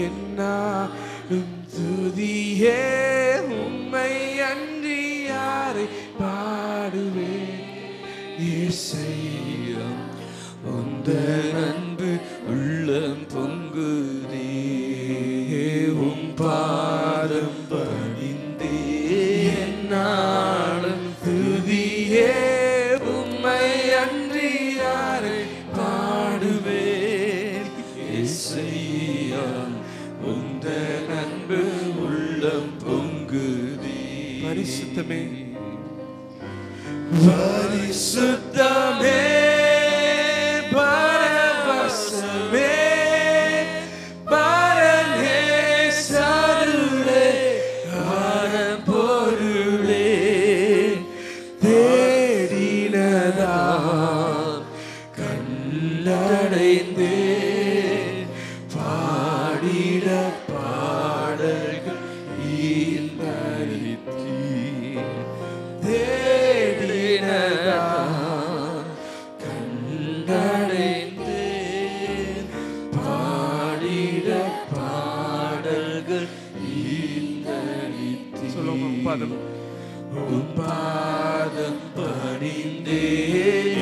என்னாலும் துதியே உம்மை அன்றி யாரை பாடுவேன் இயேசையா உந்தன் அன்பு உள்ளம் பொங்குதே உம் பாதம் பணிந்தே என்னாலும் துதியே உம்மை அன்றி யாரை பாடுவேன் இயேசையா உந்தன் அன்பு உள்ளம் பொங்குதே பரிசுத்தமே பரிசுத்தமே பரவசமே பரனே சருளே பரம்பொருளே தேடினதான் கண்டடைந்தே பாடிட பாடல்கள் ஈந்தரித்தீ தேடினதான் கண்டடைந்தே பாடிட பாடல்கள் ஈந்தரித்தீ சொல்லுங்க உம் பாதம் பணிந்தே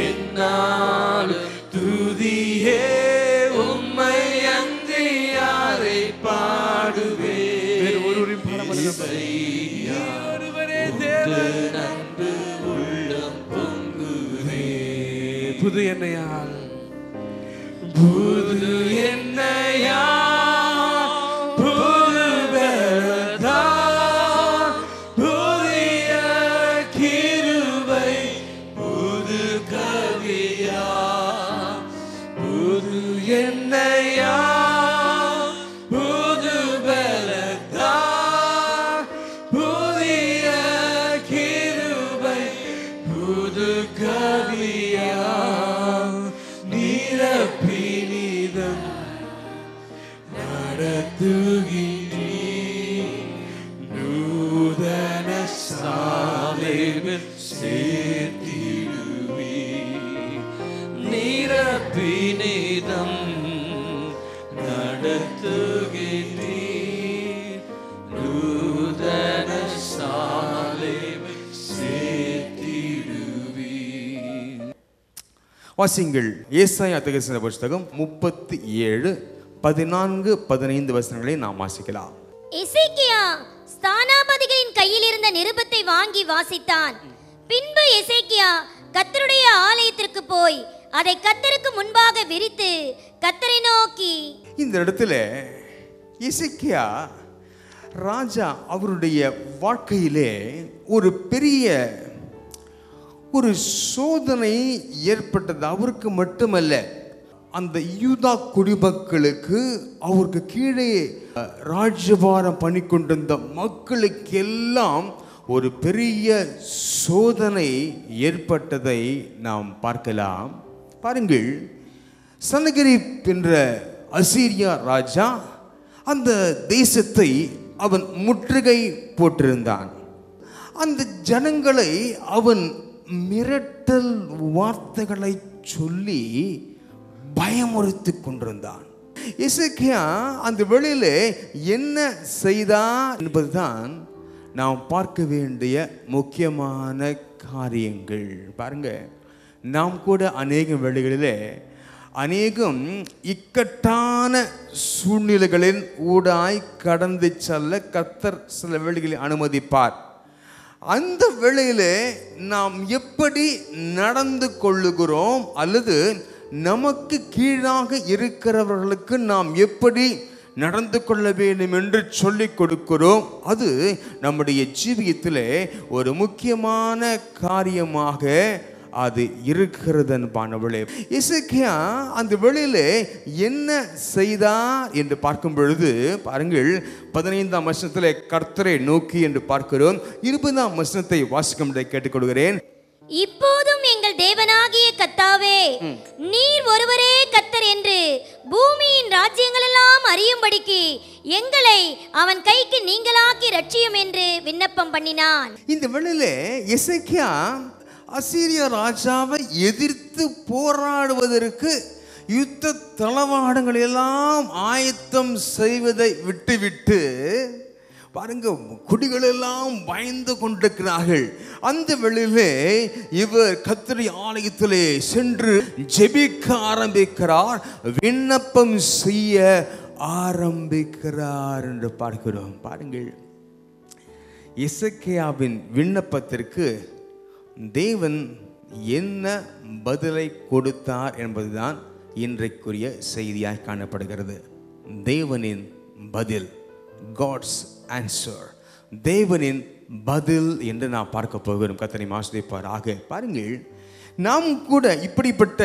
என்னாலும் துதியே உம்மை அன்றி யாரை பாடுவேன் ஒருவரே தேவன் அன்பு உள்ளம் பொங்குதே புது எண்ணெயால் புது எண்ணெயால் புது பலத்தால் புதிய கிருபை புது கவியா புது எண்ணெயால் புது பலத்தால் புதிய கிருபை புது கவியா நிரப்பினிதம் நடத்துகிறீர் நூதன சாலைகள் சேர்த்திடுவீர் நிரப்பினிதம் நடத்துகிறீர் நூதன சாலைகள் சேர்த்திடுவீர். வாசிங்கள் ஏசாயா தீர்க்கதரிசன புத்தகம் 37:14-15 வசனங்களை நாம் வாசிக்கலாம். எசேக்கியா ஸ்தானாபதிகளின் கையில் இருந்த நிருபத்தை வாங்கி வாசித்தான். பின்பு எசேக்கியா கர்த்தருடைய ஆலயத்திற்கு போய் அதை கர்த்தருக்கு முன்பாக விரித்து கர்த்தரை நோக்கி இந்த இடத்துல எசேக்கியா ராஜா அவருடைய வாழ்க்கையிலே ஒரு பெரிய ஒரு சோதனை ஏற்பட்டது. அவருக்கு மட்டுமல்ல, அந்த யூதா குடிமக்களுக்கு, அவருக்கு கீழே ராஜ்யபாரம் பண்ணி கொண்டிருந்த மக்களுக்கெல்லாம் ஒரு பெரிய சோதனை ஏற்பட்டதை நாம் பார்க்கலாம். பாருங்கள், சனகரிப் என்ற அசீரியா ராஜா அந்த தேசத்தை அவன் முற்றுகை போட்டிருந்தான். அந்த ஜனங்களை அவன் மிரட்டல் வார்த்தைகளை சொல்லி பயமுறுத்தி கொண்டிருந்தான். எசேக்கியா அந்த வேளையில என்ன செய்தார் என்பதுதான் நாம் பார்க்க வேண்டிய முக்கியமான காரியங்கள். பாருங்க, நாம் கூட அநேக வேளைகளிலே அநேகம் இக்கட்டான சூழ்நிலைகளின் ஊடாய் கடந்து செல்ல கர்த்தர் சில வேளைகளில் அனுமதிப்பார். அந்த வேளையிலே நாம் எப்படி நடந்து கொள்ளுகிறோம், அல்லது நமக்கு கீழாக இருக்கிறவர்களுக்கு நாம் எப்படி நடந்து கொள்ள வேண்டும் என்று சொல்லிக் கொடுக்கிறோம், அது நம்முடைய ஜீவியத்திலே ஒரு முக்கியமான காரியமாக அது இருக்கிறது அன்பானவளே. எசேக்கியா அந்த வேளையிலே என்ன செய்தார் என்று பார்க்கும் பொழுது பாருங்கள், 15ஆம் வசனத்திலே கர்த்தரை நோக்கி என்று பார்க்கிறோம். 20ஆம் வசனத்தை வாசிக்கும்படி கேட்டுக்கொள்கிறேன். இப்போதும் எங்கள் தேவனாகிய கர்த்தாவே, நீர் ஒருவரே கர்த்தர் என்று பூமியின் ராஜ்யங்கள் எல்லாம் அறியும்படிக்கு எங்களை அவன் கைக்கு நீங்களாக்கி ரட்சியும் என்று விண்ணப்பம் பண்ணினான். இந்த வேளையிலே எசேக்கியா அசீரிய ராஜாவை எதிர்த்து போராடுவதற்கு யுத்த தளவாடங்கள் எல்லாம் ஆயத்தம் செய்வதை விட்டுவிட்டு பாருங்க, குடிகள் எல்லாம் பயந்து கொண்டிருக்கிறார்கள். அந்த வேளையிலே இவர் கர்த்தருடைய ஆலயத்திலே சென்று ஜெபிக்க ஆரம்பிக்கிறார், விண்ணப்பம் செய்ய ஆரம்பிக்கிறார் என்று பார்க்கிறோம். பாருங்கள், எசேக்கியாவின் விண்ணப்பத்திற்கு தேவன் என்ன பதிலை கொடுத்தார் என்பதுதான் இன்றைக்குரிய செய்தியாய் காணப்படுகிறது. தேவனின் பதில், காட்ஸ் ஆன்சர், தேவனின் பதில் என்று நாம் பார்க்க போகிறோம். கர்த்தரை ஆசீர்வதிப்பாராக. பாருங்கள், நாம் கூட இப்படிப்பட்ட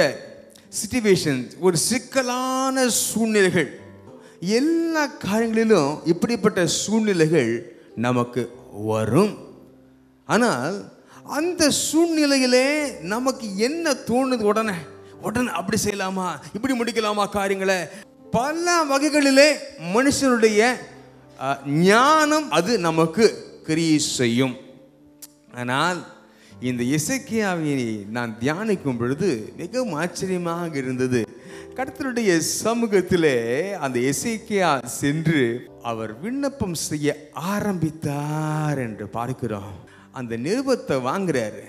சிச்சுவேஷன், ஒரு சிக்கலான சூழ்நிலைகள், எல்லா காரியங்களிலும் இப்படிப்பட்ட சூழ்நிலைகள் நமக்கு வரும். ஆனால் அந்த சூழ்நிலையிலே நமக்கு என்ன தோணுது? உடனே அப்படி செய்யலாமா, இப்படி முடிக்கலாமா காரியங்களை? பல வகைகளிலே மனுஷனுடைய ஞானம் அது நமக்கு கிரியை செய்யும். ஆனால் இந்த எசேக்கியாவை நான் தியானிக்கும் பொழுது மிகவும் ஆச்சரியமாக இருந்தது. கர்த்தருடைய சமூகத்திலே அந்த எசேக்கியா சென்று அவர் விண்ணப்பம் செய்ய ஆரம்பித்தார் என்று பார்க்கிறோம். அந்த நிருபத்தை வாங்குறாரு.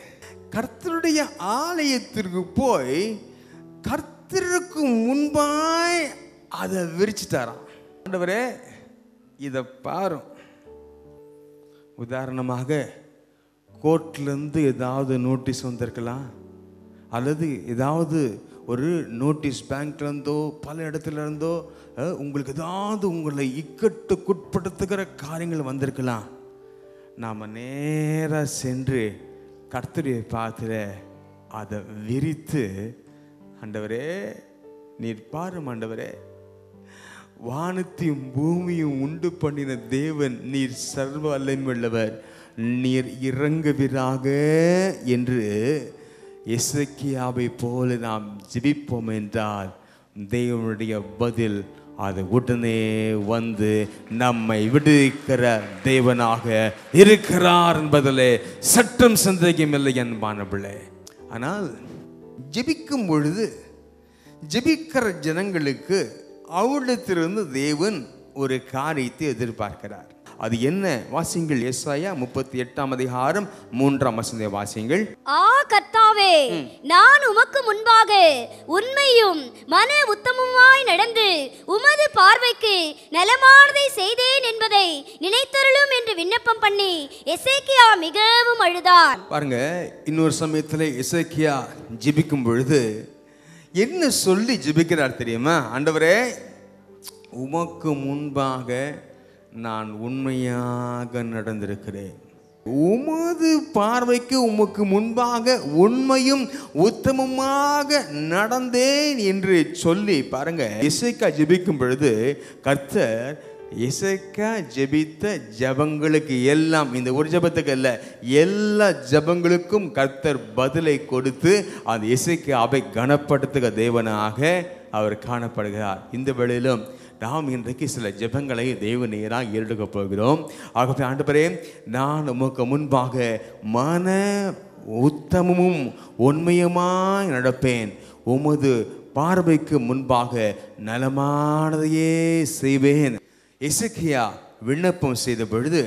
கர்த்தருடைய ஆலயத்திற்கு போய் கர்த்தருக்கு முன்பாய் அதை விரிச்சிட்டாராம். ஆண்டவரே, இதை பாரு. உதாரணமாக கோர்ட்லேருந்து ஏதாவது நோட்டீஸ் வந்திருக்கலாம், அல்லது ஏதாவது ஒரு நோட்டீஸ் பேங்க்லேருந்தோ பல இடத்துல இருந்தோ உங்களுக்கு ஏதாவது உங்களை இக்கட்டுக்குட்படுத்துகிற காரியங்கள் வந்திருக்கலாம். நாம் நேராக சென்று கர்த்தருடைய பாத்திர அதை விரித்து, ஆண்டவரே நீர் பாரும், ஆண்டவரே வானத்தையும் பூமியும் உண்டு பண்ணின தேவன், நீர் சர்வ வல்லமையுள்ளவர், நீர் இறங்குவீராக என்று எசேக்கியாவை போல நாம் ஜெபிப்போம் என்றால் தேவனுடைய பதில் அது உடனே வந்து நம்மை விடுவிக்கிற தேவனாக இருக்கிறார் என்பதிலே சற்றும் சந்தேகமில்லை அன்பானவர்களே. ஆனால் ஜெபிக்கும் பொழுது ஜெபிக்கிற ஜனங்களுக்கு அவரிடத்திலிருந்து தேவன் ஒரு காரியத்தை எதிர்பார்க்கிறார். அது என்ன? வாசிங்கள். ஏசாயா 38ஆம் அதிகாரம் 3ஆம் வசனத்தை வாசிங்கள். ஆ கர்த்தாவே, நான் உமக்கு முன்பாக உண்மையும் மன உத்தமமாய் நடந்து உமது பார்வைக்கு நலமானதை செய்தேன் என்பதை நினைத்தருளும் என்று விண்ணப்பம் பண்ணி எசேக்கியா மிகவும் அழுதார். பாருங்க, இன்னொரு சமயத்தில் எசேக்கியா ஜெபிக்கும் பொழுது என்ன சொல்லி ஜெபிக்கிறார் தெரியுமா? ஆண்டவரே, உமக்கு முன்பாக நான் உண்மையாக நடந்திருக்கிறேன், உமது பார்வைக்கு உமக்கு முன்பாக உண்மையும் உத்தமமாக நடந்தேன் என்று சொல்லி பாருங்க. எசேக்கியா ஜெபிக்கும் பொழுது கர்த்தர் எசேக்கியா ஜெபித்த ஜெபங்களுக்கு எல்லாம், இந்த ஒரு ஜெபத்துக்கு அல்ல, எல்லா ஜெபங்களுக்கும் கர்த்தர் பதிலை கொடுத்து அந்த எசேக்கியாவை கனப்படுத்துகிற தேவனாக அவர் காணப்படுகிறார். இந்த வேளையிலும் நாம் இன்றைக்கு சில ஜெபங்களை தேவ நேராக ஏறெடுக்க போகிறோம். ஆகவே ஆண்டவரே, நான் உமக்கு முன்பாக மன உத்தமமும் உண்மையுமாய் நடப்பேன், உமது பார்வைக்கு முன்பாக நலமானதையே செய்வேன். எசேக்கியா விண்ணப்பம் செய்த பொழுது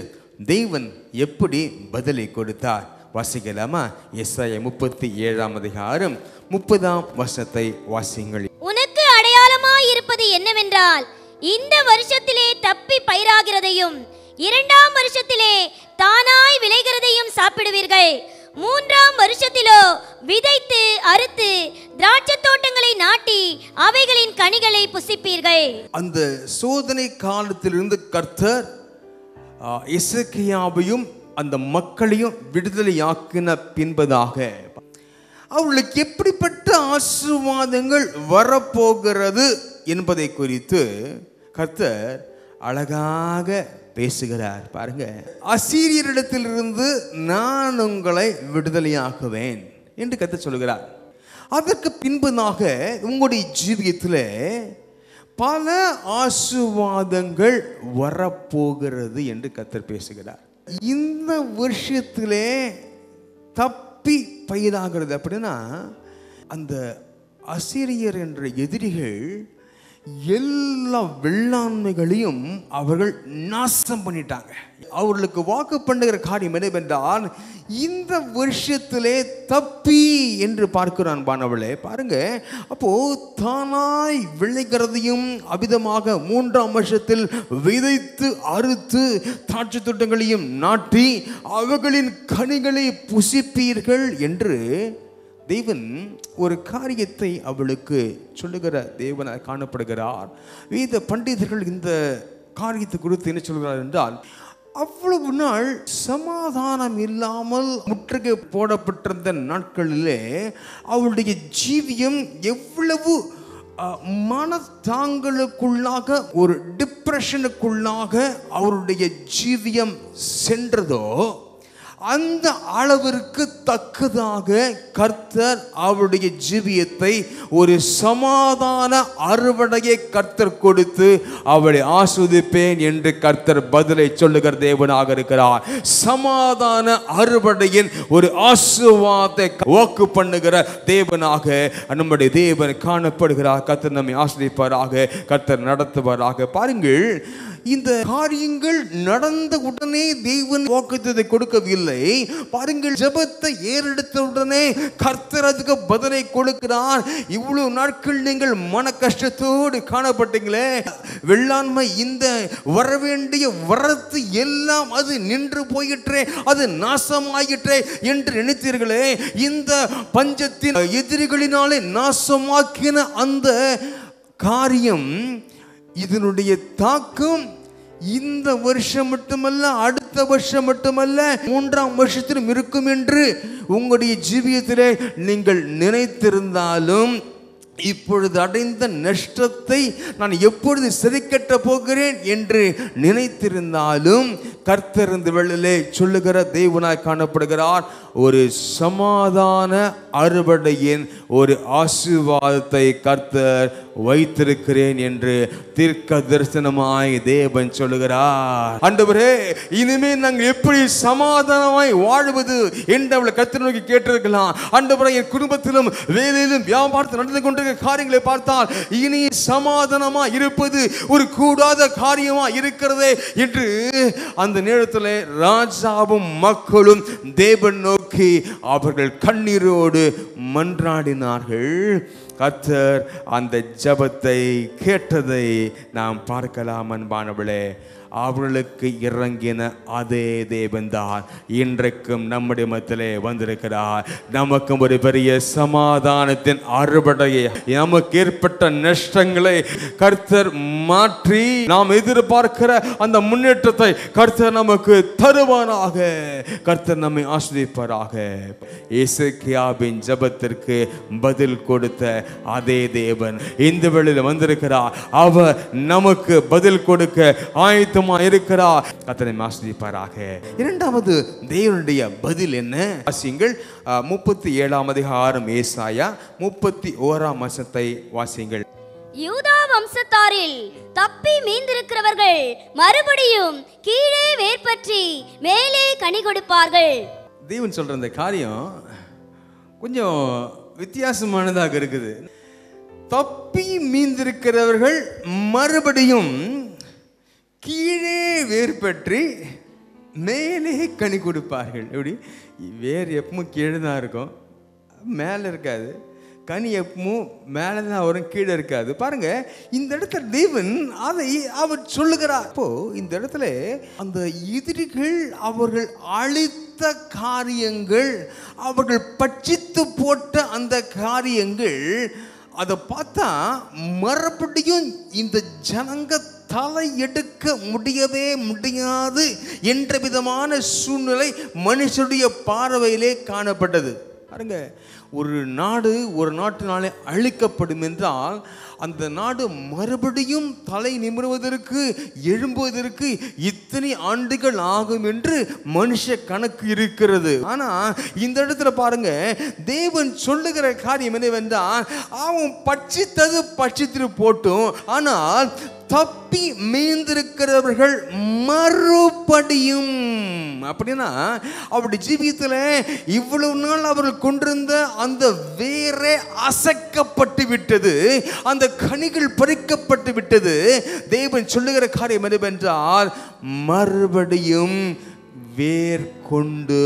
தேவன் எப்படி பதிலை கொடுத்தார்? வாசிக்கலாமா? ஏசாயா 37ஆம் அதிகாரம் 30ஆம் வசனத்தை வாசிங்கள். உனக்கு அடையாளமாய் இருப்பது என்னவென்றால், இந்த வருஷத்திலே தப்பி பயிராகிறதையும் 2ஆம் வருஷத்திலே தானாய் விளைகிறதையும் சாப்பிடுவீர்கள். 3ஆம் வருஷத்திலோ விதைத்து அறுத்து திராட்சை தோட்டங்களை நாட்டி அவைகளின் கனிகளை புசிப்பீர்கள். அந்த சோதனை காலத்திலிருந்து கர்த்தர் எசேக்கியாவையும் அந்த மக்களையும் விடுதலையாக்கின பின்பதாக அவர்களுக்கு எப்படிப்பட்ட ஆசீர்வாதங்கள் வரப்போகிறது என்பதை குறித்து கர்த்தர் அழகாக பேசுகிறார். பாருங்க, அசீரியரிடத்திலிருந்து நான் உங்களை விடுதலையாக்குவேன் என்று கர்த்தர் சொல்கிறார். அதற்கு பின்பதாக உங்களுடைய ஜீவியத்தில் பல ஆசீர்வாதங்கள் வரப்போகிறது என்று கர்த்தர் பேசுகிறார். இந்த வருஷத்திலே தப்பி பயிராகிறது அப்படின்னா, அந்த அசீரியர் என்ற எதிரிகள் எல்லா வெள்ளாண்மைகளையும் அவர்கள் நாசம் பண்ணிட்டாங்க. அவர்களுக்கு வாக்கு பண்ணுகிற காரியம் என்னவென்றால், இந்த வருஷத்திலே தப்பி என்று பார்க்கிறான். பானவளே பாருங்க, அப்போ தானாய் விளைகிறதையும் அபிதமாக 3ஆம் வருஷத்தில் விதைத்து அறுத்து திராட்சை தோட்டங்களையும் நாட்டி அவர்களின் கனிகளை புசிப்பீர்கள் என்று தேவன் ஒரு காரியத்தை அவளுக்கு சொல்லுகிற தேவனாக காணப்படுகிறார். வேத பண்டிதர்கள் இந்த காரியத்தை குறித்து என்ன சொல்கிறார் என்றால், அவ்வளவு நாள் சமாதானம் இல்லாமல் முற்றுகை போடப்பட்டிருந்த நாட்களிலே அவருடைய ஜீவியம் எவ்வளவு மனத்தாங்களுக்குள்ளாக ஒரு டிப்ரெஷனுக்குள்ளாக அவருடைய ஜீவியம் சென்றதோ, அந்த அளவிற்கு தக்கதாக கர்த்தர் அவருடைய ஜீவியத்தை ஒரு சமாதான அறுவடையை கர்த்தர் கொடுத்து அவளை ஆஸ்வதிப்பேன் என்று கர்த்தர் பதிலை சொல்லுகிற தேவனாக இருக்கிறார். சமாதான அறுவடையின் ஒரு ஆசீர்வாதத்தை வாக்கு பண்ணுகிற தேவனாக நம்முடைய தேவன் காணப்படுகிறார். கர்த்தர் நம்மை ஆஸ்வதிப்பாராக, கர்த்தர் நடத்துவாராக. பாருங்கள், இந்த காரியங்கள் நடந்த உடனே தேவன் வாக்குத்தத்தத்தை கொடுக்கவில்லை. பாருங்கள், ஜெபத்தை ஏறெடுத்த உடனே கர்த்தர் அதுக்கு பதிலை கொடுக்கிறார். இவ்வளவு நாட்கள் நீங்கள் மன கஷ்டத்தோடு காணப்பட்டீங்களே, வெள்ளாண்மை இந்த வரவேண்டிய வரத்து எல்லாம் அது நின்று போயிற்றே, அது நாசமாயிற்றே என்று நினைத்தீர்களே. இந்த பஞ்சத்தின் எதிரிகளினாலே நாசமாக்கின அந்த காரியம், இதனுடைய தாக்கம் இந்த வருஷம் மட்டுமல்ல, அடுத்த வருஷம் மட்டுமல்ல, 3ஆம் வருஷத்திலும் இருக்கும் என்று உங்களுடைய ஜீவியத்திலே நீங்கள் நினைத்திருந்தாலும், இப்பொழுது அடைந்த நஷ்டத்தை நான் எப்பொழுது சரிக்கட்ட போகிறேன் என்று நினைத்திருந்தாலும், கர்த்தர் இந்த வேளையிலே சொல்லுகிற தேவனாய் காணப்படுகிறார். ஒரு சமாதான அறுவடையின் ஒரு ஆசீர்வாதத்தை கர்த்தர் வைத்திருக்கிறேன் என்று தீர்க்க தரிசனமாய் தேவன் சொல்லுகிறார். ஆண்டவரே, இனிமேல் நாங்கள் எப்படி சமாதானமாய் வாழ்வது என்று அவளை கர்த்தர் நோக்கி கேட்டிருக்கலாம். ஆண்டவரே, என் குடும்பத்திலும் வேலையிலும் வியாபாரத்தில் நடந்து கொண்டிருக்கிற காரியங்களை பார்த்தால் இனி சமாதானமா இருப்பது ஒரு கூடாத காரியமா இருக்கிறதே என்று அந்த நேரத்தில் ராஜாவும் மக்களும் தேவன் நோக்கி அவர்கள் கண்ணீரோடு மன்றாடினார்கள். கர்த்தர் அந்த ஜெபத்தை கேட்டதை நாம் பார்க்கலாம். அன்பானவளே, அவர்களுக்கு இறங்கின அதே தேவன்தான் இன்றைக்கும் நம்முடைய மத்தியிலே வந்திருக்கிறார். நமக்கும் ஒரு பெரிய சமாதானத்தின் அறுவடையை, நமக்கு ஏற்பட்ட நஷ்டங்களை கர்த்தர் மாற்றி நாம் எதிர்பார்க்கிற அந்த முன்னேற்றத்தை கர்த்தர் நமக்கு தருவானாக. கர்த்தர் நம்மை ஆசீர்வதிப்பாராக. எசேக்கியாவின் ஜெபத்திற்கு பதில் கொடுத்த அதே தேவன் இந்த வேளையில் வந்திருக்கிறார். அவர் நமக்கு பதில் கொடுக்க ஆயத்த இருக்கிறார். கர்த்தரை ஆசீர்வதிப்பாராக. இரண்டாவது தேவனுடைய பதில் என்ன? வாசியுங்கள் 37ஆம் அதிகாரம் ஏசாயா 31ஆம் வசனத்தை வாசியுங்கள். யூதா வம்சத்தாரில் தப்பி மீந்திருக்கிறவர்கள் மறுபடியும் கீழே வேர்பற்றி மேலே கனி கொடுப்பார்கள். தேவன் சொல்ற இந்த காரியம் கொஞ்சம் வித்தியாசமானதாக இருக்குது. தப்பி மீந்திருக்கிறவர்கள் மறுபடியும் கீழே வேர் பற்றி மேலே கனி கொடுப்பார்கள். எப்படி? வேர் எப்பவும் கீழே தான் இருக்கும், மேலே இருக்காது. கனி எப்பவும் மேலே தான் வரும், கீழே இருக்காது. பாருங்க, இந்த இடத்துல தேவன் அதை அவர் சொல்லுகிறார். அப்போ இந்த இடத்துல அந்த எதிரிகள் அவர்கள் அழித்த காரியங்கள், அவர்கள் பட்சித்து போட்ட அந்த காரியங்கள், அதை பார்த்தா மறுபடியும் இந்த ஜனங்க தலை எடுக்க முடியவே முடியாது என்ற விதமான சூழ்நிலை மனுஷனுடைய பார்வையிலே காணப்பட்டது. பாருங்க, ஒரு நாடு ஒரு நாட்டினாலே அழிக்கப்படும் என்றால் அந்த நாடு மறுபடியும் தலை நிமிர்வதற்கு எழும்புவதற்கு இத்தனை ஆண்டுகள் ஆகும் என்று மனுஷ கணக்கு இருக்கிறது. ஆனா இந்த இடத்துல பாருங்க, தேவன் சொல்லுகிற காரியம் என்னவென்றால், அவன் பட்சித்தது பட்சித்து போட்டும், ஆனால் தப்பி மீந்திருக்கிறவர்கள் மறுபடியும், அப்படின்னா அவருடைய ஜீவியத்தில் இவ்வளவு நாள் அவர்கள் கொண்டிருந்த அந்த வேரே அசைக்கப்பட்டு விட்டது, அந்த கனிகள் பறிக்கப்பட்டு விட்டது. தேவன் சொல்லுகிற காரியம் என்னவென்றால், மறுபடியும் வேர் கொண்டு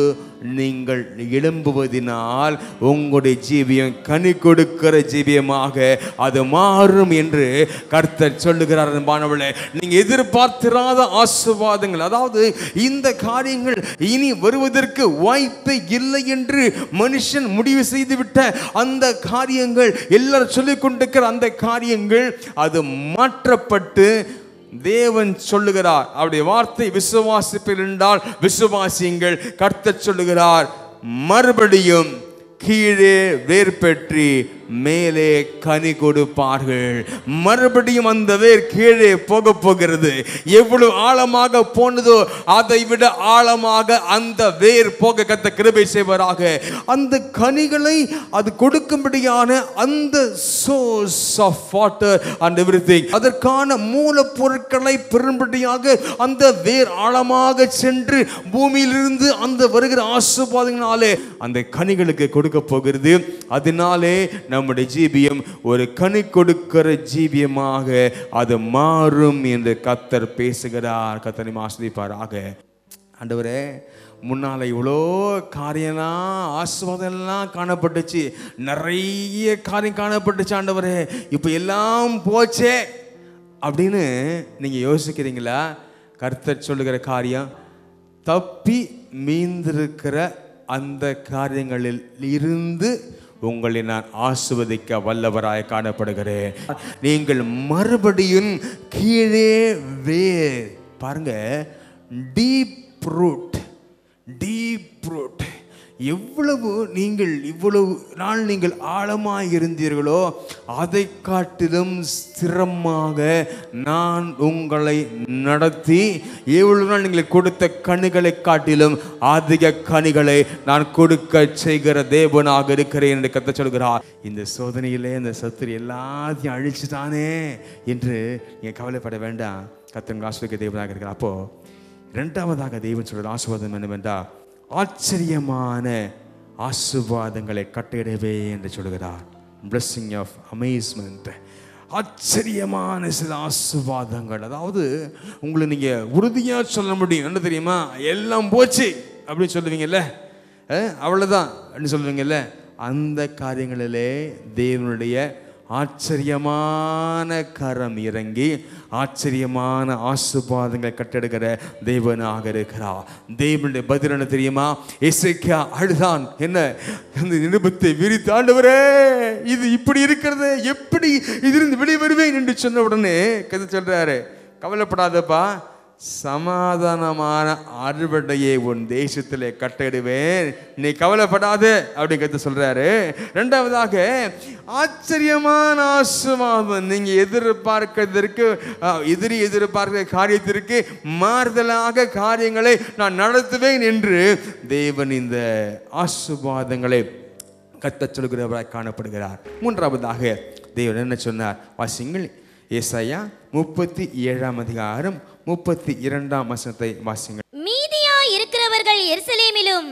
நீங்கள் எழும்புவதினால் உங்களுடைய ஜீவியம் கனி கொடுக்கிற ஜீவியமாக அது மாறும் என்று கர்த்தர் சொல்லுகிறார். அன்பானவர்களே, நீங்க எதிர்பார்த்திராத ஆசீர்வாதங்கள், அதாவது இந்த காரியங்கள் இனி வருவதற்கு வாய்ப்பே இல்லை என்று மனுஷன் முடிவு செய்துவிட்ட அந்த காரியங்கள், எல்லாரும் சொல்லிக் கொண்டிருக்கிற அந்த காரியங்கள், அது மாற்றப்பட்டு தேவன் சொல்லுகிறார், அவருடைய வார்த்தை விசுவாசிப்பில் என்றால் விசுவாசியுங்கள். கர்த்தர் சொல்லுகிறார், மறுபடியும் கீழே வேர் பெற்றி மேலே கனி கொடுப்பார்கள். மறுபடியும் அந்த வேர் கீழே போக போகிறது. எவ்வளவு ஆழமாக போனதோ அதை விட ஆழமாக அந்த வேர் போக கர்த்தர் கிருபை செய்வாராக. அந்த கனிகளை அது கொடுக்கும்படியான அந்த source of water and everything, அதற்கான மூலப்பொருட்களை பெறும்படியாக அந்த வேர் ஆழமாக சென்று பூமியிலிருந்து அந்த வருகிற ஆசீர்வாதங்களாலே அந்த கனிகளுக்கு கொடுக்க போகிறது. அதனாலே நம்முடைய ஜீவியம் ஒரு கனி கொடுக்கிற ஜீவியமாக அது மாறும் என்று கர்த்தர் பேசுகிறார். கர்த்தர் ஆசீர்வதிப்பாராக. ஆண்டவரே, முன்னால் இவ்வளோ காரியம்லாம் ஆசீர்வாதம்லாம் காணப்பட்டுச்சு, நிறைய காரியம் காணப்பட்டுச்சு. ஆண்டவரே, இப்போ எல்லாம் போச்சே அப்படின்னு நீங்கள் யோசிக்கிறீங்களா? கர்த்தர் சொல்லுகிற காரியம், தப்பி மீந்திருக்கிற அந்த காரியங்களில் இருந்து உங்களை நான் ஆசீர்வதிக்க வல்லவராய் காணப்படுகிறேன். நீங்கள் மறுபடியும் கீழே வேர், பாருங்க, டீப் ரூட், டீப் ரூட். எவ்வளவு நீங்கள் இவ்வளவு நாள் நீங்கள் ஆழமாய் இருந்தீர்களோ அதை காட்டிலும் ஸ்திரமாக நான் உங்களை நடத்தி, எவ்வளவு நாள் நீங்கள் கொடுத்த கனிகளை காட்டிலும் அதிக கனிகளை நான் கொடுக்க செய்கிற தேவனாக இருக்கிறேன் என்று கர்த்தர் சொல்கிறார். இந்த சோதனையிலே இந்த சத்துரு எல்லாத்தையும் அழிச்சுட்டானே என்று நீங்கள் கவலைப்பட வேண்டாம். கர்த்தர் ஆசீர்வதிக்க தேவனாக இருக்கிறார். அப்போ இரண்டாவதாக தேவன் சொல்கிற ஆசீர்வாதம் என்னவென்றால், ஆச்சரியமான ஆசீர்வாதங்களை கட்டிடவே என்று சொல்கிறார். blessing of amazement, ஆச்சரியமான சில ஆசீர்வாதங்கள். அதாவது உங்களை நீங்கள் உறுதியாக சொல்ல முடியும். என்ன தெரியுமா? எல்லாம் போச்சு அப்படின்னு சொல்லுவீங்கல்ல, அவ்வளோதான் அப்படின்னு சொல்லுவீங்கல்ல, அந்த காரியங்களிலே தேவனுடைய ஆச்சரியமான கரம் இறங்கி ஆச்சரியமான ஆசீர்வாதங்களை கட்டெடுக்கிற தேவனாக இருக்கிறார். தேவனுடைய பதில் என்ன தெரியுமா? எசேக்கியா அழுதான். என்ன? அந்த நிருபத்தை விரித்து, ஆண்டவரே இது இப்படி இருக்கிறது, எப்படி இதிலிருந்து வெளிவருவேன் என்று சொன்ன உடனே கதை சொல்றாரு, கவலைப்படாதப்பா, சமாதானமான அறுவடையை உன் தேசத்திலே கட்டிடுவேன், நீ கவலைப்படாத அப்படிங்கிறத சொல்றாரு. இரண்டாவதாக, ஆச்சரியமான ஆசீர்வாதம், நீங்க எதிர்பார்க்கிறதற்கு எதிர்பார்க்கிற காரியத்திற்கு மாறுதலாக காரியங்களை நான் நடத்துவேன் என்று தேவன் இந்த ஆசீர்வாதங்களை கர்த்தர் சொல்கிறவராய் காணப்படுகிறார். மூன்றாவதாக தேவன் என்ன சொன்னார்? வாசிங்கள், ஏசாயா 37 அதிகாரம் 32 வசனத்தை வாசிங்கள். மீதியா இருக்கிறவர்கள் எருசலேமிலும்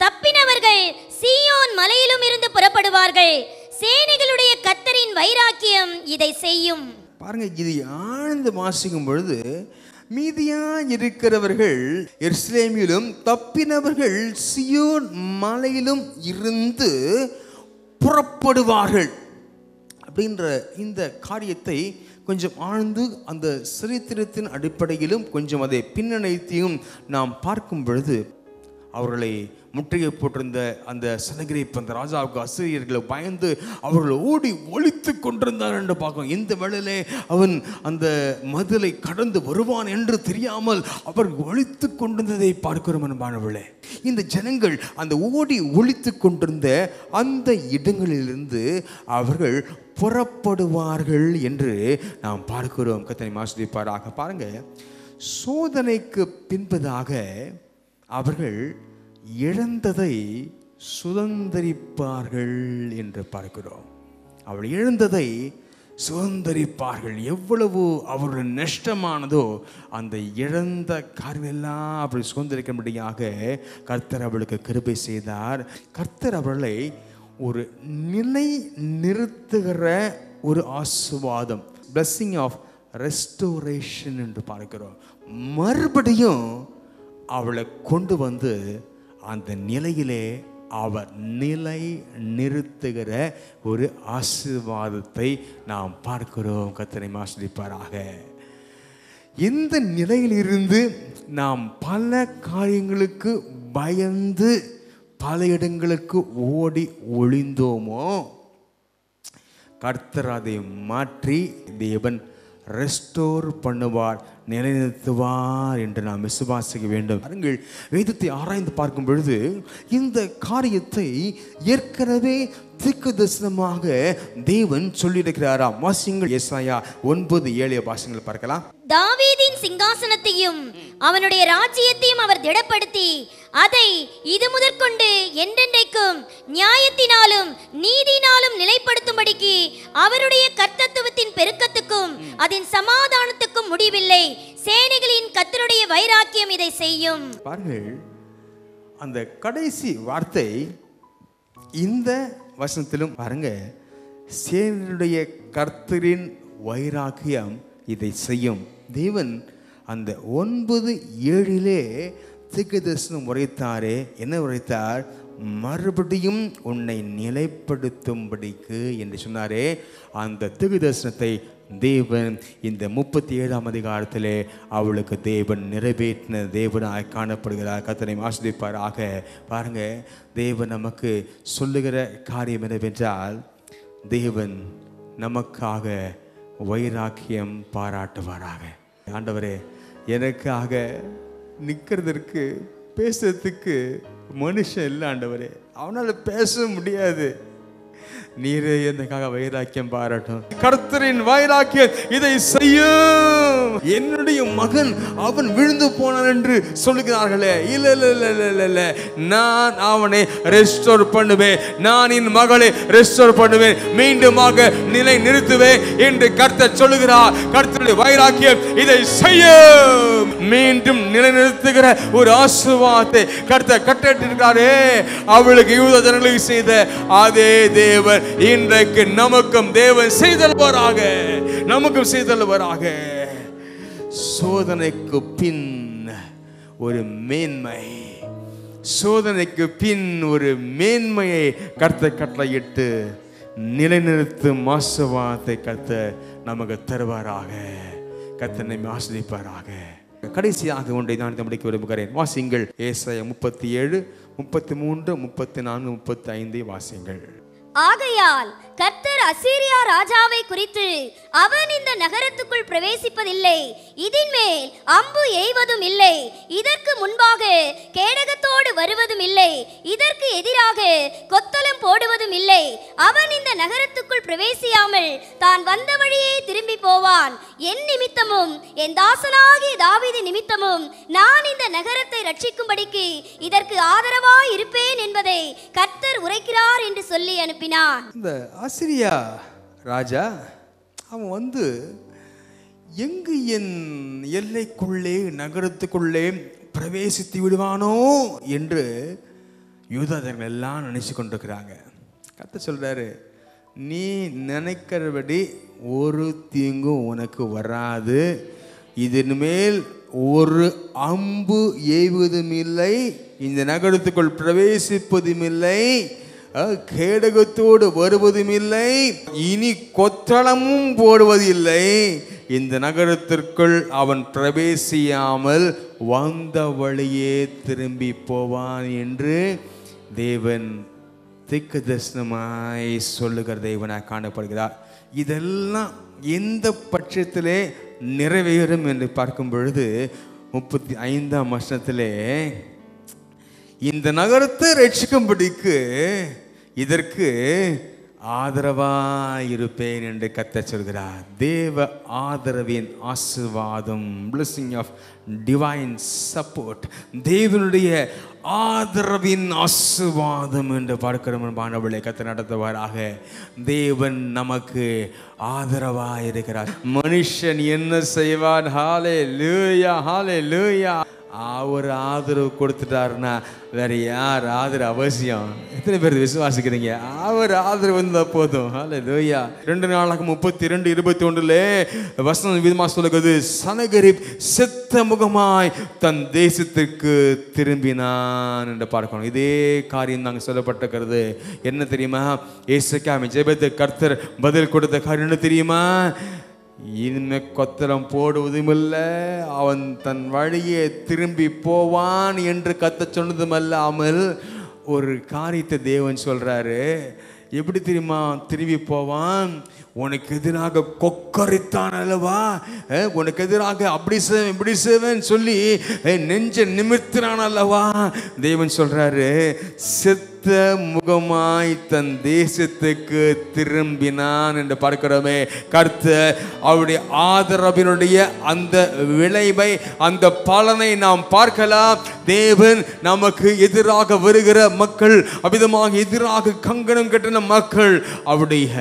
தப்பினவர்கள் சீயோன் மலையிலும் இருந்து புறப்படுவார்கள். சேனைகளுடைய கர்த்தரின் வைராக்கியம் இதை செய்யும். பாருங்க, இது ஆழ்ந்து வாசிக்கும் பொழுது, மீதியா இருக்கிறவர்கள் எருசலேமிலும் தப்பினவர்கள் சீயோன் மலையிலும் இருந்து புறப்படுவார்கள் அப்படின்ற இந்த காரியத்தை கொஞ்சம் ஆழ்ந்து அந்த சரித்திரத்தின் அடிப்படையிலும் கொஞ்சம் அதை பின்னணியத்தையும் நாம் பார்க்கும் பொழுது, அவர்களை முற்றுகை போட்டிருந்த அந்த சனகிரிப் அந்த ராஜாவுக்கு அசீரியர்களை பயந்து அவர்கள் ஓடி ஒளித்து கொண்டிருந்தார் என்று பார்க்கும். இந்த வேளையிலே அவன் அந்த மதிலை கடந்து வருவான் என்று தெரியாமல் அவர் ஒளித்து கொண்டிருந்ததை பார்க்கிறோம் அன்பானவர்களே. இந்த ஜனங்கள் அந்த ஓடி ஒளித்து கொண்டிருந்த அந்த இடங்களிலிருந்து அவர்கள் புறப்படுவார்கள் என்று நாம் பார்க்கிறோம். கர்த்தர் ஆசீர்வதிப்பாராக. பாருங்க, சோதனைக்கு பின்பதாக அவர்கள் இழந்ததை சுதந்தரிப்பார்கள் என்று பார்க்கிறோம். அவள் இழந்ததை சுதந்தரிப்பார்கள். எவ்வளவு அவர்கள் நஷ்டமானதோ அந்த இழந்த காரியமெல்லாம் அப்படி சுதந்திரிக்கும்படியாக கர்த்தர் அவளுக்கு கிருபை செய்தார். கர்த்தர் அவர்களை ஒரு நிலை நிறுத்துகிற ஒரு ஆசீர்வாதம், பிளெஸிங் ஆஃப் ரெஸ்டோரேஷன் என்று பார்க்கிறோம். மறுபடியும் அவளை கொண்டு வந்து அந்த நிலையிலே அவர் நிலை நிறுத்துகிற ஒரு ஆசீர்வாதத்தை நாம் பார்க்கிறோம். கர்த்தரை ஆசீர்வதிப்பாராக. இந்த நிலையிலிருந்து நாம் பல காரியங்களுக்கு பயந்து பல இடங்களுக்கு ஓடி ஒளிந்தோமோ, கர்த்தர் அதை மாற்றி தேவன் ரெஸ்டோர் பண்ணுவார், நிலைநிறுத்துவார் என்று நாம் விசுவாசிக்க வேண்டும். பாருங்கள், வேதத்தை ஆராய்ந்து பார்க்கும் பொழுது இந்த காரியத்தை ஏற்கனவே தீர்க்கதரிசனமாக தேவன் சொல்லியிருக்கிறாராம். வாசிங்கள், ஏசாயா 9:7 வாசிங்கள் பார்க்கலாம். தாவீதின் சிங்காசனத்தையும் அவனுடைய ராஜ்யத்தையும் அவர் திடப்படுத்தி அதை இது முதற்கொண்டு என்றென்றைக்கும் நியாயத்தினாலும் நீதியினாலும் நிலைப்படுத்தும்படிக்கு அவருடைய கர்த்தத்துவத்தின் பெருக்கத்துக்கும் அதன் சமாதானத்துக்கும் முடிவில்லை. சேனைகளின் கர்த்தருடைய வைராக்கியம் இதை செய்யும். பாருங்கள், அந்த கடைசி வார்த்தை இந்த வசனத்திலும் பாருங்க, சேனையுடைய கர்த்தரின் வைராக்கியம் இதை செய்யும். தேவன் அந்த 9:7 தீர்க்கதரிசனம் உரைத்தாரே. என்ன உரைத்தார்? மறுபடியும் உன்னை நிலைப்படுத்தும்படிக்கு என்று சொன்னாரே. அந்த தீர்க்கதரிசனத்தை தேவன் இந்த 37ஆம் அதிகாரத்திலே அவளுக்கு தேவன் நிறைவேற்றின தேவனாய் காணப்படுகிறார். கர்த்தரை ஆசீர்வதிப்பாராக. பாருங்க, தேவன் நமக்கு சொல்லுகிற காரியம் என்னவென்றால், தேவன் நமக்காக வைராக்கியம் பாராட்டுவாராக. ஆண்டவரே, எனக்காக நிற்கிறதுக்கு பேசுறதுக்கு மனுஷன் இல்லை ஆண்டவரே, அவனால் பேச முடியாது. நீரே எனக்காக வைராக்கியம் பாராட்டும். கர்த்தரின் வைராக்கியம் இதை செய்யும். என்னுடைய மகன் அவன் விழுந்து போனான் என்று சொல்லுகிறார்களே, இல்ல இல்ல இல்ல இல்ல இல்ல, நான் அவனை ரெஸ்டோர் பண்ணுவேன், நான் என் மகளை ரெஸ்டோர் பண்ணுவேன், மீண்டுமாக நிலை நிறுத்துவேன் என்று கர்த்தர் சொல்லுகிறார். கர்த்தருடைய வைராக்கியம் இதை செய்யும். மீண்டும் நிலை நிறுத்துகிற ஒரு ஆசீர்வாதத்தை கர்த்தர் கட்டளையிட்டிருக்கிறாரே. அவளுக்கு யூத ஜனங்களுக்கு செய்த அதே தேவன் இன்றைக்கு நமக்கும் தேவன் செய்தல்வராக, நமக்கும் செய்தல்வராக. சோதனைக்கு பின் ஒரு மேன்மை, சோதனைக்கு பின் ஒரு மேன்மையை கர்த்தர் கட்டளையிட்டு நிலைநிறுத்தும் ஆசீர்வாதத்தை கர்த்தர் நமக்கு தருவாராக. கர்த்தர் நம்மை ஆசீர்வதிப்பாராக. கடைசியாக ஒன்றை நான் முடிக்க விரும்புகிறேன். வாசிங்கள், ஏசாயா 37, 33, 34, 35 வாசிங்கள். ஆகையால் கர்த்தர் அசீரியா ராஜாவை குறித்து, அவன் இந்த நகரத்துக்குள் பிரவேசிப்பதில்லை, இதன் மேல் அம்பு எய்வதும் இல்லை, இதற்கு முன்பாக கேடகத்தோடு வருவதும் இல்லை, இதற்கு எதிராக கொத்தளம் போடுவதும் இல்லை. அவன் இந்த நகரத்துக்குள் பிரவேசியாமல் தான் வந்த வழியே திரும்பி போவான். என் நிமித்தமும் என் தாசனாகிய தாவீது நிமித்தமும் நான் இந்த நகரத்தை ரட்சிக்கும்படிக்கு இதற்கு ஆதரவாய் இருப்பேன் என்பதை கர்த்தர் உரைக்கிறார் என்று சொல்லி அனுப்பினார். இந்த அசீரியா ராஜா அவன் வந்து எங்கு என் எல்லைக்குள்ளே நகரத்துக்குள்ளே பிரவேசித்து விடுவானோ என்று யூதர்கள் எல்லாம் நினைச்சு கொண்டிருக்கிறாங்க. கர்த்தர் சொல்றாரு, நீ நினைக்கிறபடி ஒரு தீங்கும் உனக்கு வராது, இதன் மேல் ஒரு அம்பு எய்வதும் இல்லை, இந்த நகரத்துக்குள் பிரவேசிப்பதும் இல்லை, கேடகத்தோடு வருவதும் இல்லை, இனி கொத்தளமும் போடுவதில்லை, இந்த நகரத்திற்குள் அவன் பிரவேசியாமல் வந்த வழியே திரும்பி போவான் என்று தேவன் தீர்க்கதரிசனமாய் சொல்லுகிற தேவனாய் காணப்படுகிறார். இதெல்லாம் எந்த பட்சத்திலே நிறைவேறும் என்று பார்க்கும் பொழுது 35ஆம் வசனத்திலே, இந்த நகரத்தை ரட்சிக்கும்படிக்கு இதற்கு ஆதரவாய் இருப்பேன் என்று கர்த்தர் சொல்கிறார். தேவ ஆதரவின் ஆசீர்வாதம், blessing of divine support, தேவனுடைய ஆதரவின் ஆசீர்வாதம் என்று பார்க்கிறோம். மாணவர்களை கர்த்தர் நடத்துவாராக. தேவன் நமக்கு ஆதரவாய் இருக்கிறார். மனுஷன் என்ன செய்வான்? ஹல்லேலூயா, ஹல்லேலூயா. அவர் ஆதரவு கொடுத்துட்டாருன்னா வேற யார் ஆதரவு அவசியம்? எத்தனை பேர் விசுவாசிக்கிறீங்க? அவர் ஆதரவு வந்தால் போதும். ஹல்லேலூயா. 2 நாளாக 32:21 வசனம் விதமாக சொல்லுகிறது, சனகரிப் செத்த முகமாய் தன் தேசத்திற்கு திரும்பினான் என்று பார்க்கணும். இதே காரியம் நாங்கள் சொல்லப்பட்டிருக்கிறது. என்ன தெரியுமா? ஏசேக்கியா ஜெபத்தை கர்த்தர் பதில் கொடுத்த காரியம் என்ன தெரியுமா? இனிமே கொத்தரம் போடுவதும் இல்லை, அவன் தன் வழியே திரும்பி போவான் என்று கர்த்தர் சொன்னதுமல்லாமல் ஒரு காரியத்தை தேவன் சொல்றாரு. எப்படி தெரியுமா திரும்பி போவான்? உனக்கு எதிராக கொக்கரித்தான் அல்லவா, உனக்கு எதிராக அப்படி செய்வேன் இப்படி செய்வேன் சொல்லி நெஞ்ச நிமிர்த்தினான் அல்லவா. தேவன் சொல்றாரு, செத்த முகமாய் தன் தேசத்துக்கு திரும்பினான் என்று பார்க்கிறோமே. கர்த்தர் அவருடைய ஆதரவினுடைய அந்த விளைவை, அந்த பலனை நாம் பார்க்கலாம். தேவன் நமக்கு எதிராக வருகிற மக்கள், அவ்விதமாக எதிராக கங்கணம் கட்டின மக்கள், அவருடைய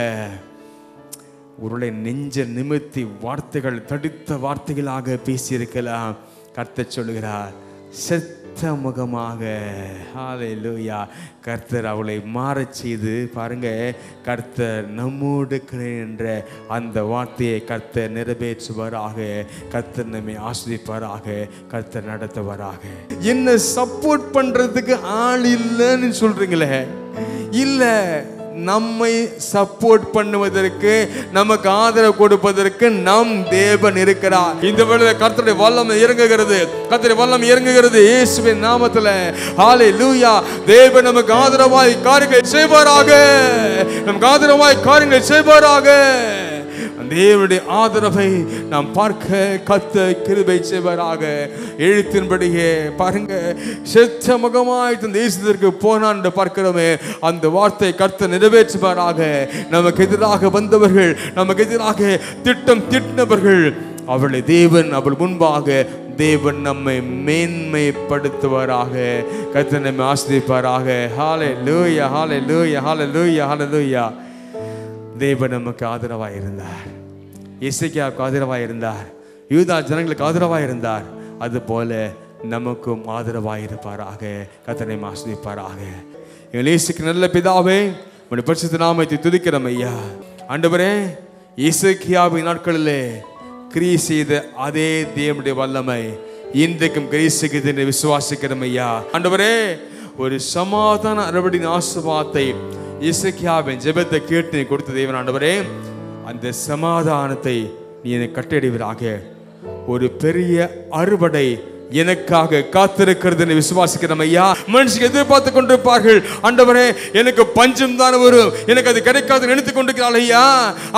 உருளை நெஞ்ச நிமிர்த்தி வார்த்தைகள் தடித்த வார்த்தைகளாக பேசியிருக்கலாம். கர்த்தர் சொல்லுகிறார், செத்த முகமாக. ஹல்லேலூயா. கர்த்தர் அவளை மாறச் செய்து பாருங்க, கர்த்தர் நம்மோடு என்ற அந்த வார்த்தையை கர்த்தர் நிறைவேற்றுவாராக. கர்த்தர் நம்மை ஆசீர்வதிப்பாராக. கர்த்தர் நடத்துவாராக. என்ன சப்போர்ட் பண்றதுக்கு ஆள் இல்லைன்னு சொல்றீங்களே? இல்ல, நம்மை சப்போர்ட் பண்ணுவதற்கு, நமக்கு ஆதரவு கொடுப்பதற்கு நம் தேவன் இருக்கிறார். இந்த வேளையில கர்த்தருடைய வல்லமை இறங்குகிறது. கர்த்தருடைய வல்லமை இறங்குகிறது இயேசுவின் நாமத்தில். ஹல்லேலூயா. தேவன் நமக்கு ஆதரவாய் காரியங்களை செய்வாராக. நமக்கு ஆதரவாய் காரியங்களை செய்வாராக. தேவனுடைய ஆதரவை நாம் பார்க்க கர்த்தர் கிருபை செய்வாராக. எழுத்தின்படியே பாருங்க, செத்த முகமாய் தன் தேசத்திற்கு போனான் என்று பார்க்கிறோமே, அந்த வார்த்தை கர்த்தர் நிறைவேற்றுவாராக. நமக்கு எதிராக வந்தவர்கள், நமக்கு எதிராக திட்டம் திட்டினவர்கள், அவளை தேவன் அவள் முன்பாக தேவன் நம்மை மேன்மைப்படுத்துவாராக. கர்த்தர் நம்மை ஆசீர்வதிப்பாராக. ஹல்லேலூயா, ஹல்லேலூயா, ஹல்லேலூயா, ஹல்லேலூயா. தேவன் நமக்கு ஆதரவாக இருந்தார். எசேக்கியாவுக்கு ஆதரவாக இருந்தார். யூதா ஜனங்களுக்கு ஆதரவாக இருந்தார். அதுபோல நமக்கும் ஆதரவாக இருப்பாராக. கர்த்தர் நம்மை ஆசீர்வதிப்பாராக. எங்கள் இயேசுக்கு நல்ல பிதாவே, உம்முடைய பரிசுத்த நாமத்தை துதிக்கிறோம் ஐயா. ஆண்டவரே, எசேக்கியாவின் நாட்களிலே கிரியை செய்த அதே தேவனுடைய வல்லமை இன்றைக்கும் கிரியை செய்கிறது என்று விசுவாசிக்கிறோம் ஐயா. ஆண்டவரே, ஒரு சமாதான அறுவடையின் ஆசீர்வாதத்தை எசேக்கியாவின் ஜெபத்தை கேட்டு நீ கொடுத்த தேவன். ஆண்டவரே, அந்த சமாதானத்தை நீ எனக்கு கட்டளையிடுவீராக. ஒரு பெரிய அறுவடை எனக்காக காத்திருக்கிறது என்று விசுவாசிக்கிறோம் ஐயா. மனுஷங்க எதிர்பார்த்து கொண்டிருப்பார்கள், ஆண்டவரே எனக்கு பஞ்சம் தான் வரும், எனக்கு அது கிடைக்காது நினைத்துக் கொண்டிருக்கிறாள் ஐயா.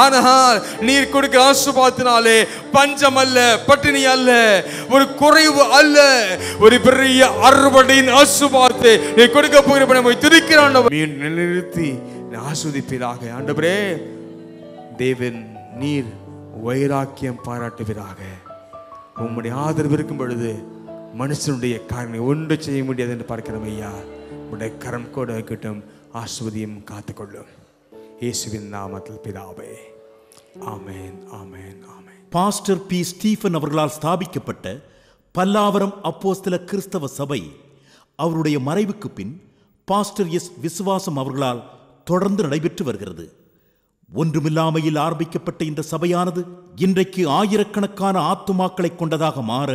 ஆனால் நீர் கொடுக்கிற ஆசீர்வாதத்தினாலே பஞ்சம் அல்ல, பட்டினி அல்ல, ஒரு குறைவு அல்ல, ஒரு பெரிய அறுவடையின் ஆசீர்வாதத்தை நீ கொடுக்க போகிற நம்மை துதிக்கிறான். நிலைநிறுத்தி ஆஸ்வதிப்பீராக. ஆண்டவரே, தேவன் நீர் வைராக்கியம் பாராட்டுவீராக. உம்முடைய ஆதரவு இருக்கும் பொழுது மனுஷனுடைய காரணம் ஒன்று செய்ய முடியாது என்று பார்க்கிறோம் ஐயா. உடைய கரம் கூட இருக்கட்டும், ஆஸ்வதியும் காத்துக்கொள்ளும். இயேசுவின் நாமத்தில் பிதாவே, amen, amen, amen. Pastor P. Stephen அவர்களால் ஸ்தாபிக்கப்பட்ட பல்லாவரம் அப்போஸ்தல கிறிஸ்தவ சபை அவருடைய மறைவுக்கு பின் பாஸ்டர் எஸ். விசுவாசம் அவர்களால் தொடர்ந்து நடைபெற்று வருகிறது. ஒன்றுமில்லாமையில் ஆரம்பிக்கப்பட்ட இந்த சபையானது இன்றைக்கு ஆயிரக்கணக்கான ஆத்துமாக்களை கொண்டதாக மாற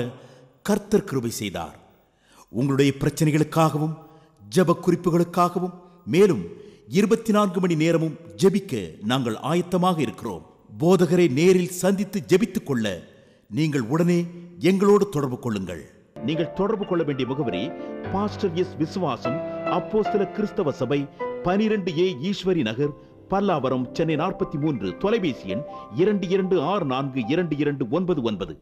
கர்த்தர் கிருபை செய்தார். உங்களுடைய பிரச்சனைகளுக்காகவும் ஜெப குறிப்புகளுக்காகவும் மேலும் 24 மணி நேரமும் ஜெபிக்க நாங்கள் ஆயத்தமாக இருக்கிறோம். போதகரை நேரில் சந்தித்து ஜெபித்துக் கொள்ள நீங்கள் உடனே எங்களோடு தொடர்பு கொள்ளுங்கள். நீங்கள் தொடர்பு கொள்ள வேண்டிய முகவரி பாஸ்டர் எஸ். விசுவாசம் அப்போஸ்தல கிறிஸ்தவ சபை, 12A ஈஸ்வரி நகர், பல்லாவரம், சென்னை 43. தொலைபேசி எண் 22642299.